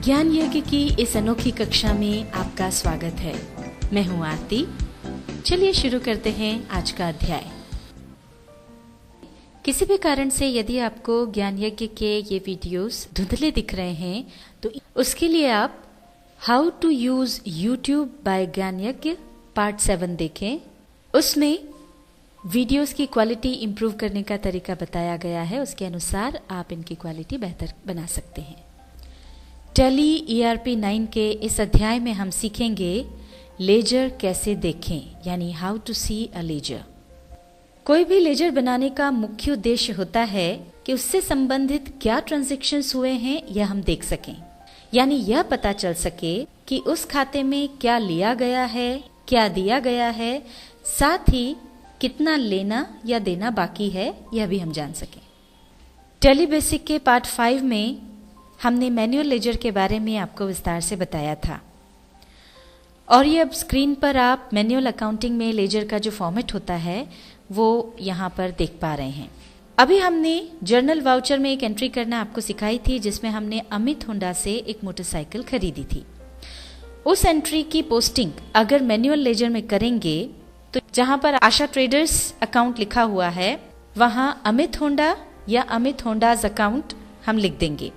ज्ञान यज्ञ की इस अनोखी कक्षा में आपका स्वागत है। मैं हूं आरती। चलिए शुरू करते हैं आज का अध्याय। किसी भी कारण से यदि आपको ज्ञान यज्ञ के ये वीडियोस धुंधले दिख रहे हैं तो उसके लिए आप how to use YouTube by Gyan Yagya part 7 देखें। उसमें वीडियोस की क्वालिटी इंप्रूव करने का तरीका बताया गया है। उसके अनुसार आप इनकी क्वालिटी बेहतर बना सकते हैं। टैली ERP 9 के इस अध्याय में हम सीखेंगे लेजर कैसे देखें, यानी how to see a ledger. कोई भी लेजर बनाने का मुख्य उद्देश्य होता है कि उससे संबंधित क्या ट्रांजैक्शंस हुए हैं यह हम देख सकें, यानी यह पता चल सके कि उस खाते में क्या लिया गया है, क्या दिया गया है, साथ ही कितना लेना या देना बाकी है यह भी हम जान सकें। टैली बेसिक के पार्ट 5 में हमने मैनुअल लेजर के बारे में आपको विस्तार से बताया था और ये अब स्क्रीन पर आप मैनुअल अकाउंटिंग में लेजर का जो फॉर्मेट होता है वो यहाँ पर देख पा रहे हैं। अभी हमने जर्नल वाउचर में एक एंट्री करना आपको सिखाई थी जिसमें हमने अमित होंडा से एक मोटरसाइकिल खरीदी थी। उस एंट्री की पोस्टिंग अगर मैनुअल लेजर में करेंगे तो जहाँ पर आशा ट्रेडर्स अकाउंट लिखा हुआ है वहाँ अमित होंडा या अमित होंडाज अकाउंट हम लिख देंगे।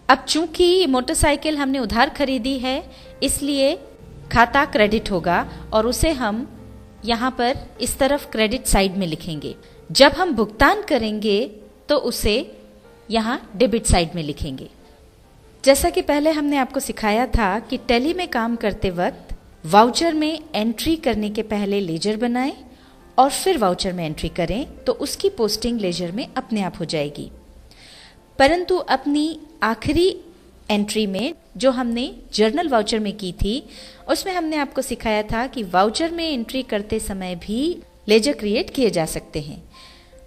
अब चूंकि मोटरसाइकिल हमने उधार खरीदी है इसलिए खाता क्रेडिट होगा और उसे हम यहाँ पर इस तरफ क्रेडिट साइड में लिखेंगे। जब हम भुगतान करेंगे तो उसे यहाँ डेबिट साइड में लिखेंगे। जैसा कि पहले हमने आपको सिखाया था कि टैली में काम करते वक्त वाउचर में एंट्री करने के पहले लेजर बनाएं और फिर वाउचर में एंट्री करें तो उसकी पोस्टिंग लेजर में अपने आप हो जाएगी। परंतु अपनी आखिरी एंट्री में जो हमने जर्नल वाउचर में की थी उसमें हमने आपको सिखाया था कि वाउचर में एंट्री करते समय भी लेजर क्रिएट किए जा सकते हैं।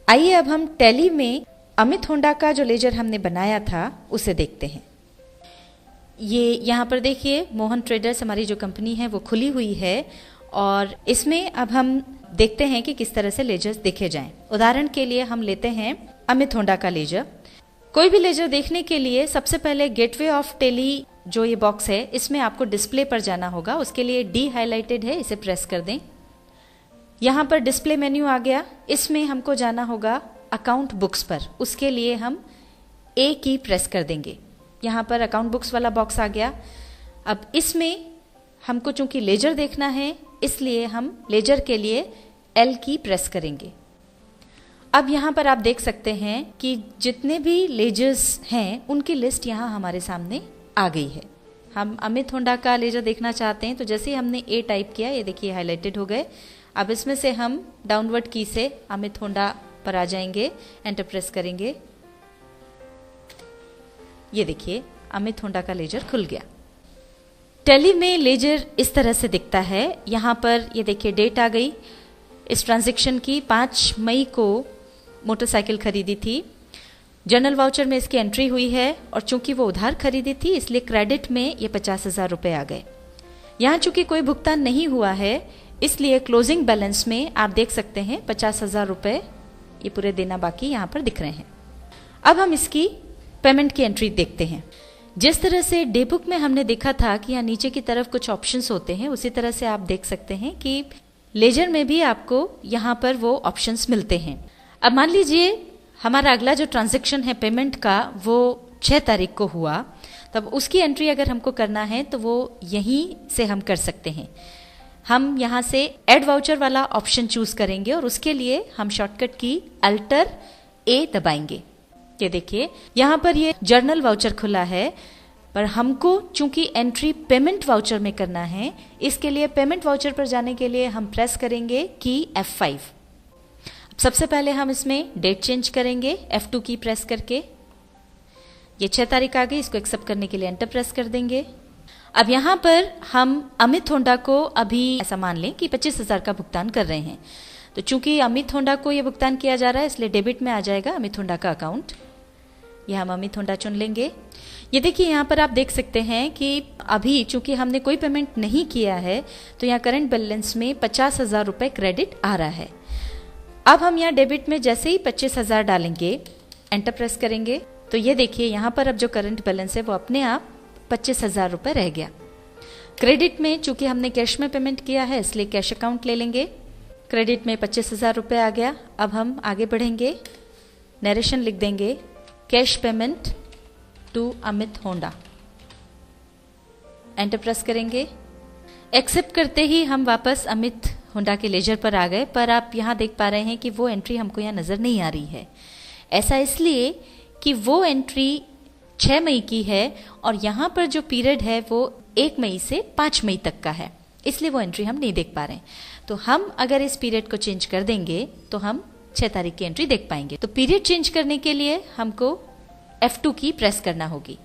आइए अब हम टैली में अमित होंडा का जो लेजर हमने बनाया था उसे देखते हैं। ये यहाँ पर देखिए मोहन ट्रेडर्स हमारी जो कंपनी है वो खुली हुई है और इसमें अब हम देखते हैं कि किस तरह से लेजर्स देखे जाएं। उदाहरण के लिए हम लेते हैं अमित होंडा का लेजर। कोई भी लेजर देखने के लिए सबसे पहले गेटवे ऑफ टैली जो ये बॉक्स है इसमें आपको डिस्प्ले पर जाना होगा। उसके लिए डी हाईलाइटेड है, इसे प्रेस कर दें। यहाँ पर डिस्प्ले मेन्यू आ गया। इसमें हमको जाना होगा अकाउंट बुक्स पर। उसके लिए हम ए की प्रेस कर देंगे। यहाँ पर अकाउंट बुक्स वाला बॉक्स आ गया। अब इसमें हमको चूंकि लेजर देखना है इसलिए हम लेजर के लिए एल की प्रेस करेंगे। अब यहाँ पर आप देख सकते हैं कि जितने भी लेजर्स हैं उनकी लिस्ट यहाँ हमारे सामने आ गई है। हम अमित होंडा का लेजर देखना चाहते हैं तो जैसे ही हमने ए टाइप किया ये देखिए हाईलाइटेड हो गए। अब इसमें से हम डाउनवर्ड की से अमित होंडा पर आ जाएंगे, एंटर प्रेस करेंगे। ये देखिए अमित होंडा का लेजर खुल गया। टैली में लेजर इस तरह से दिखता है। यहाँ पर ये देखिए डेट आ गई इस ट्रांजैक्शन की। 5 मई को मोटरसाइकिल खरीदी थी। जर्नल वाउचर में इसकी एंट्री हुई है और चूंकि वो उधार खरीदी थी इसलिए क्रेडिट में ये 50,000 रुपए आ गए। यहाँ चूंकि कोई भुगतान नहीं हुआ है इसलिए क्लोजिंग बैलेंस में आप देख सकते हैं 50,000 रुपए ये पूरे देना बाकी यहाँ पर दिख रहे हैं। अब हम इसकी पेमेंट की एंट्री देखते हैं। जिस तरह से डे बुक में हमने देखा था कि यहाँ नीचे की तरफ कुछ ऑप्शंस होते हैं उसी तरह से आप देख सकते हैं कि लेजर में भी आपको यहाँ पर वो ऑप्शंस मिलते हैं। अब मान लीजिए हमारा अगला जो ट्रांजैक्शन है पेमेंट का वो 6 तारीख को हुआ, तब उसकी एंट्री अगर हमको करना है तो वो यहीं से हम कर सकते हैं। हम यहाँ से ऐड वाउचर वाला ऑप्शन चूज करेंगे और उसके लिए हम शॉर्टकट की अल्टर ए दबाएंगे। ये देखिए यहाँ पर ये जर्नल वाउचर खुला है पर हमको चूंकि एंट्री पेमेंट वाउचर में करना है इसके लिए पेमेंट वाउचर पर जाने के लिए हम प्रेस करेंगे की F5। सबसे पहले हम इसमें डेट चेंज करेंगे F2 की प्रेस करके। ये 6 तारीख आ गई, इसको एक्सेप्ट करने के लिए एंटर प्रेस कर देंगे। अब यहाँ पर हम अमित होंडा को अभी ऐसा मान लें कि 25,000 का भुगतान कर रहे हैं तो चूंकि अमित होंडा को ये भुगतान किया जा रहा है इसलिए डेबिट में आ जाएगा अमित होंडा का अकाउंट। ये हम अमित होंडा चुन लेंगे। ये देखिए यहाँ पर आप देख सकते हैं कि अभी चूंकि हमने कोई पेमेंट नहीं किया है तो यहाँ करंट बैलेंस में 50,000 रुपए क्रेडिट आ रहा है। अब हम यहाँ डेबिट में जैसे ही 25,000 डालेंगे एंटर प्रेस करेंगे तो ये देखिए यहाँ पर अब जो करंट बैलेंस है वो अपने आप 25,000 रुपये रह गया। क्रेडिट में चूंकि हमने कैश में पेमेंट किया है इसलिए कैश अकाउंट ले लेंगे। क्रेडिट में 25,000 रुपये आ गया। अब हम आगे बढ़ेंगे, नरेशन लिख देंगे, cash payment to Amit Honda, enter press करेंगे। एक्सेप्ट करते ही हम वापस अमित होंडा के लेजर पर आ गए, पर आप यहाँ देख पा रहे हैं कि वो एंट्री हमको यहाँ नजर नहीं आ रही है। ऐसा इसलिए कि वो एंट्री 6 मई की है और यहाँ पर जो पीरियड है वो 1 मई से 5 मई तक का है, इसलिए वो एंट्री हम नहीं देख पा रहे हैं। तो हम अगर इस पीरियड को चेंज कर देंगे तो हम 6 तारीख की एंट्री देख पाएंगे। तो पीरियड चेंज करने के लिए हमको F2 की प्रेस करना होगी।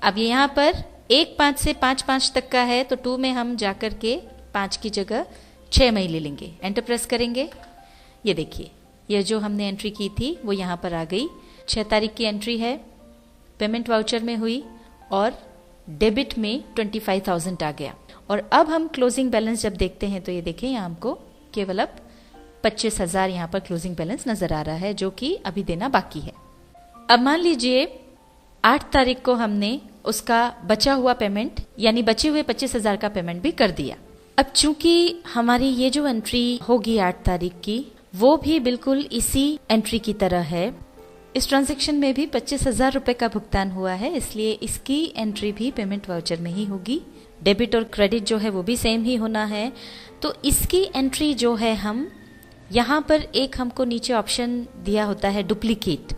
अब ये यहाँ पर 1/5 से 5/5 तक का है, तो 2 में हम जाकर के 5 की जगह 6 मई ले लेंगे, एंटर प्रेस करेंगे। ये देखिए, ये जो हमने एंट्री की थी वो यहाँ पर आ गई। 6 तारीख की एंट्री है, पेमेंट वाउचर में हुई और डेबिट में 25,000 आ गया। और अब हम क्लोजिंग बैलेंस जब देखते हैं तो ये देखें, यहाँ हमको केवल अब 25,000 यहाँ पर क्लोजिंग बैलेंस नजर आ रहा है, जो कि अभी देना बाकी है। अब मान लीजिए 8 तारीख को हमने उसका बचा हुआ पेमेंट यानी बचे हुए 25,000 का पेमेंट भी कर दिया। अब चूंकि हमारी ये जो एंट्री होगी 8 तारीख की वो भी बिल्कुल इसी एंट्री की तरह है। इस ट्रांजैक्शन में भी 25,000 रुपए का भुगतान हुआ है, इसलिए इसकी एंट्री भी पेमेंट वाउचर में ही होगी। डेबिट और क्रेडिट जो है वो भी सेम ही होना है। तो इसकी एंट्री जो है, हम यहाँ पर एक हमको नीचे ऑप्शन दिया होता है डुप्लीकेट।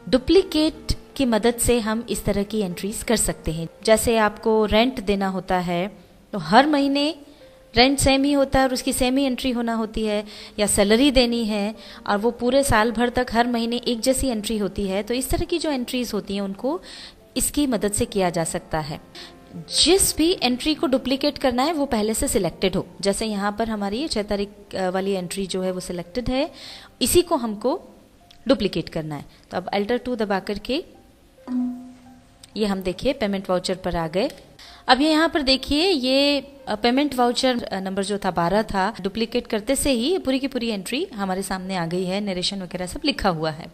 डुप्लीकेट की मदद से हम इस तरह की एंट्रीज कर सकते हैं। जैसे आपको रेंट देना होता है तो हर महीने रेंट सेम ही होता है और उसकी सेम ही एंट्री होना होती है, या सैलरी देनी है और वो पूरे साल भर तक हर महीने एक जैसी एंट्री होती है, तो इस तरह की जो एंट्रीज होती हैं उनको इसकी मदद से किया जा सकता है। जिस भी एंट्री को डुप्लीकेट करना है वो पहले से सिलेक्टेड हो। जैसे यहाँ पर हमारी ये 6 तारीख वाली एंट्री जो है वो सिलेक्टेड है, इसी को हमको डुप्लीकेट करना है। तो अब Alt 2 दबा करके ये हम देखिए पेमेंट वाउचर पर आ गए। अब ये यहाँ पर देखिए, ये पेमेंट वाउचर नंबर जो था 12 था, डुप्लीकेट करते से ही पूरी की पूरी एंट्री हमारे सामने आ गई है, नरेशन वगैरह सब लिखा हुआ है।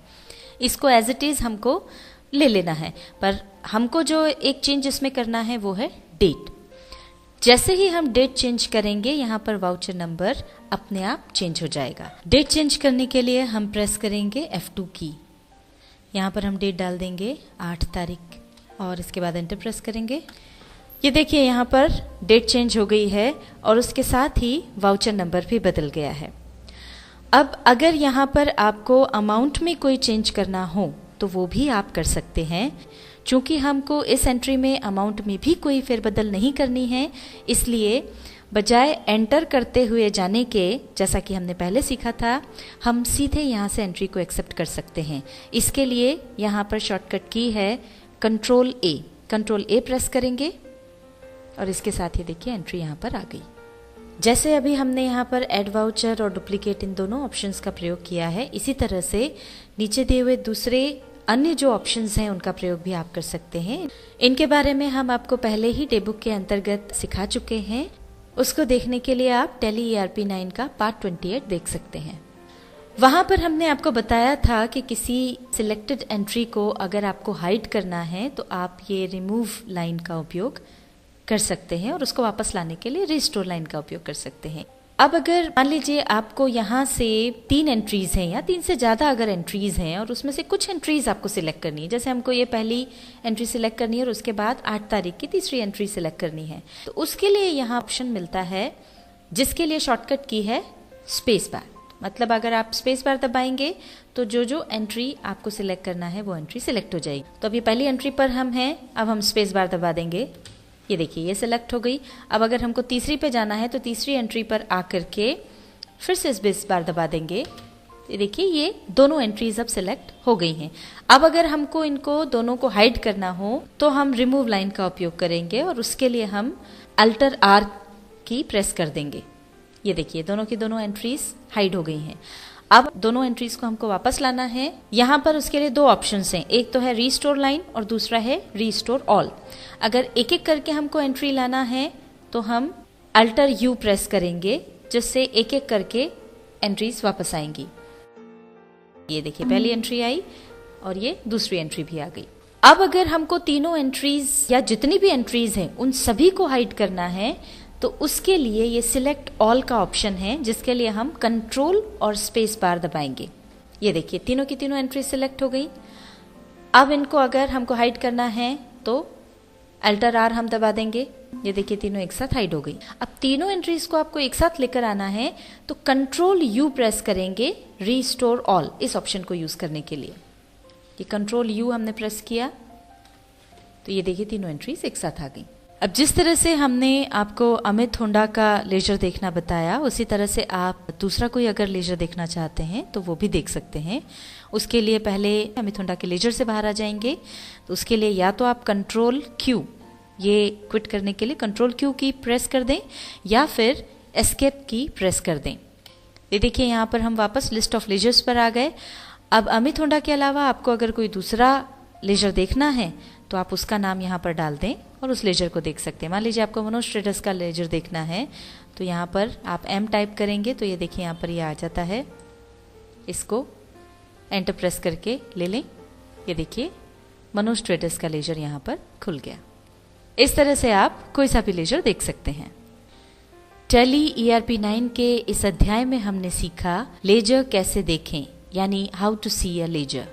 इसको एज इट इज हमको ले लेना है, पर हमको जो एक चेंज इसमें करना है वो है डेट। जैसे ही हम डेट चेंज करेंगे यहाँ पर वाउचर नंबर अपने आप चेंज हो जाएगा। डेट चेंज करने के लिए हम प्रेस करेंगे F2 की। यहाँ पर हम डेट डाल देंगे 8 तारीख और इसके बाद एंटर प्रेस करेंगे। ये देखिए यहाँ पर डेट चेंज हो गई है और उसके साथ ही वाउचर नंबर भी बदल गया है। अब अगर यहाँ पर आपको अमाउंट में कोई चेंज करना हो तो वो भी आप कर सकते हैं। चूंकि हमको इस एंट्री में अमाउंट में भी कोई फेरबदल नहीं करनी है, इसलिए बजाय एंटर करते हुए जाने के, जैसा कि हमने पहले सीखा था, हम सीधे यहाँ से एंट्री को एक्सेप्ट कर सकते हैं। इसके लिए यहाँ पर शॉर्टकट की है कंट्रोल ए प्रेस करेंगे और इसके साथ ही देखिए एंट्री यहाँ पर आ गई। जैसे अभी हमने यहाँ पर एड वाउचर और डुप्लीकेट इन दोनों ऑप्शंस का प्रयोग किया है, इसी तरह से नीचे दिए हुए दूसरे अन्य जो ऑप्शंस हैं उनका प्रयोग भी आप कर सकते हैं। इनके बारे में हम आपको पहले ही डेबुक के अंतर्गत सिखा चुके हैं। उसको देखने के लिए आप टैली ERP9 का पार्ट 28 देख सकते हैं। वहां पर हमने आपको बताया था कि किसी सिलेक्टेड एंट्री को अगर आपको हाइड करना है तो आप ये रिमूव लाइन का उपयोग कर सकते हैं और उसको वापस लाने के लिए रिस्टोर लाइन का उपयोग कर सकते हैं। अब अगर मान लीजिए आपको यहाँ से 3 एंट्रीज हैं या 3 से ज़्यादा अगर एंट्रीज हैं और उसमें से कुछ एंट्रीज आपको सिलेक्ट करनी है, जैसे हमको ये पहली एंट्री सिलेक्ट करनी है और उसके बाद 8 तारीख की तीसरी एंट्री सिलेक्ट करनी है, तो उसके लिए यहाँ ऑप्शन मिलता है जिसके लिए शॉर्टकट की है स्पेस बार। मतलब अगर आप स्पेस बार दबाएंगे तो जो जो एंट्री आपको सिलेक्ट करना है वो एंट्री सिलेक्ट हो जाएगी। तो अभी पहली एंट्री पर हम हैं, अब हम स्पेस बार दबा देंगे। ये देखिए ये सिलेक्ट हो गई। अब अगर हमको तीसरी पे जाना है तो तीसरी एंट्री पर आकर के फिर से स्पेस बार दबा देंगे। ये देखिए ये दोनों एंट्रीज अब सिलेक्ट हो गई हैं। अब अगर हमको इनको दोनों को हाइड करना हो तो हम रिमूव लाइन का उपयोग करेंगे और उसके लिए हम Alt R की प्रेस कर देंगे। ये देखिए दोनों की दोनों एंट्रीज हाइड हो गई हैं। अब दोनों एंट्रीज को हमको वापस लाना है। यहाँ पर उसके लिए 2 ऑप्शंस हैं, एक तो है रीस्टोर लाइन और दूसरा है रीस्टोर ऑल। अगर एक एक करके हमको एंट्री लाना है तो हम Alt U प्रेस करेंगे, जिससे एक एक करके एंट्रीज वापस आएंगी। ये देखिए पहली एंट्री आई और ये दूसरी एंट्री भी आ गई। अब अगर हमको तीनों एंट्रीज या जितनी भी एंट्रीज हैं उन सभी को हाइड करना है तो उसके लिए ये सिलेक्ट ऑल का ऑप्शन है, जिसके लिए हम कंट्रोल और स्पेस बार दबाएंगे। ये देखिए तीनों की तीनों एंट्री सिलेक्ट हो गई। अब इनको अगर हमको हाइड करना है तो अल्टर आर हम दबा देंगे। ये देखिए तीनों एक साथ हाइड हो गई। अब तीनों एंट्रीज को आपको एक साथ लेकर आना है तो कंट्रोल यू प्रेस करेंगे रीस्टोर ऑल इस ऑप्शन को यूज करने के लिए। ये कंट्रोल यू हमने प्रेस किया तो ये देखिए तीनों एंट्रीज एक साथ आ गई। अब जिस तरह से हमने आपको अमित हुंडा का लेजर देखना बताया, उसी तरह से आप दूसरा कोई अगर लेजर देखना चाहते हैं तो वो भी देख सकते हैं। उसके लिए पहले अमित हुंडा के लेजर से बाहर आ जाएंगे। तो उसके लिए या तो आप कंट्रोल क्यू, ये क्विट करने के लिए कंट्रोल क्यू की प्रेस कर दें या फिर एस्केप की प्रेस कर दें। ये देखिए यहाँ पर हम वापस लिस्ट ऑफ लेजर्स पर आ गए। अब अमित हुंडा के अलावा आपको अगर कोई दूसरा लेजर देखना है तो आप उसका नाम यहाँ पर डाल दें और उस लेजर को देख सकते हैं। मान लीजिए आपको मनोज ट्रेडर्स का लेजर देखना है तो यहाँ पर आप एम टाइप करेंगे तो ये देखिए यहाँ पर ये आ जाता है। इसको एंटर प्रेस करके ले लें। ये देखिए मनोज ट्रेडर्स का लेजर यहाँ पर खुल गया। इस तरह से आप कोई सा भी लेजर देख सकते हैं। टैली ERP9 के इस अध्याय में हमने सीखा लेजर कैसे देखें, यानी how to see a laser.